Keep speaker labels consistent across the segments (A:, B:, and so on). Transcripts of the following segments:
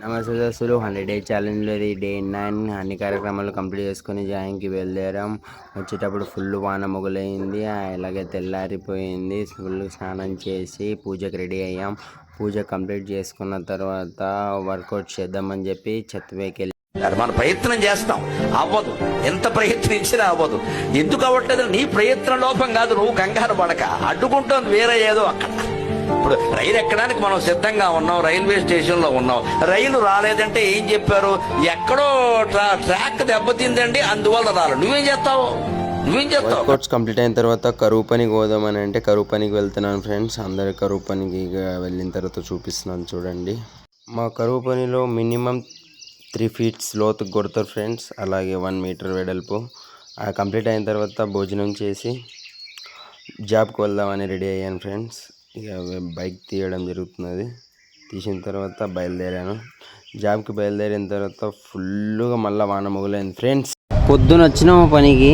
A: నమస్తే దోస్తులు, 100 days ఛాలెంజ్లో day 9 అన్ని కార్యక్రమాలు కంప్లీట్ చేసుకొని జాయింగ్కి బయలుదేరాం. వచ్చేటప్పుడు ఫుల్ వాన మొగలైంది, అలాగే తెల్లారిపోయింది. ఫుల్ స్నానం చేసి పూజకి రెడీ అయ్యాం. పూజ కంప్లీట్ చేసుకున్న తర్వాత వర్కౌట్ చేద్దామని చెప్పి చెత్తవేకి
B: మన ప్రయత్నం చేస్తాం, అవ్వదు. ఎంత ప్రయత్నించినా అవ్వదు. ఎందుకు అవ్వట్లేదు? నీ ప్రయత్న లోపం కాదు, నువ్వు కంగారు పడక. అడ్డుకుంటుంది వేరే ఏదో అక్కడ. ఇప్పుడు రైలు ఎక్కడానికి మనం సిద్ధంగా ఉన్నాం, రైల్వే స్టేషన్ లో ఉన్నాం. రైలు రాలేదంటే ఏం చెప్పారు? ఎక్కడో ట్రాక్ దెబ్బతిందండి, అందువల్ల రాలేదు. నువ్వేం చేస్తావు?
A: వర్కౌట్స్ కంప్లీట్ అయిన తర్వాత కరువు పనికి పోదామని అంటే కరువు పనికి వెళ్తున్నాను ఫ్రెండ్స్. అందరి కరువు పనికి వెళ్ళిన తర్వాత చూపిస్తున్నాను చూడండి. మా కరువు పనిలో మినిమం 3 feet లోతుకు కొడతారు ఫ్రెండ్స్, అలాగే 1 meter వెడల్పు. కంప్లీట్ అయిన తర్వాత భోజనం చేసి జాబ్కి వెళ్దామని రెడీ అయ్యాను ఫ్రెండ్స్. ఇక బైక్ తీయడం జరుగుతున్నది. తీసిన తర్వాత బయలుదేరాను. జాబ్కి బయలుదేరిన తర్వాత ఫుల్గా మళ్ళీ వాన మొదలైంది ఫ్రెండ్స్.
C: పొద్దున వచ్చినాము పనికి,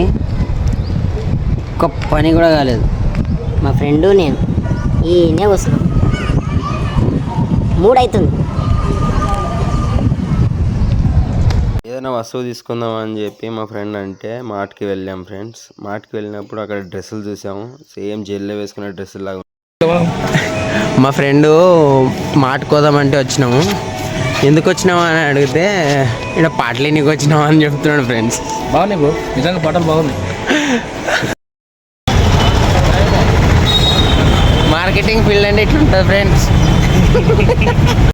C: ఒక్క పని కూడా కాలేదు.
D: మా ఫ్రెండు నేను ఈయనే వస్తున్నాం, 3 అవుతుంది.
A: ఏదైనా వస్తువు తీసుకుందాం అని చెప్పి మా ఫ్రెండ్ అంటే మార్ట్కి వెళ్ళాం ఫ్రెండ్స్. మార్ట్కి వెళ్ళినప్పుడు అక్కడ డ్రెస్సులు చూసాము, సేమ్ జైల్లో వేసుకునే డ్రెస్సులు లాగా. మా ఫ్రెండు మార్ట్కి పోదామంటే వచ్చినాము. ఎందుకు వచ్చినావు అని అడిగితే ఇక్కడ పాటలు నీకు వచ్చినావు అని చెప్తున్నాడు ఫ్రెండ్స్.
E: బాగున్నాయి బ్రో, నిజంగా పాటలు బాగున్నాయి.
C: మార్కెటింగ్ ఫీల్డ్ అంటే ఇట్లా ఉంటుంది ఫ్రెండ్స్.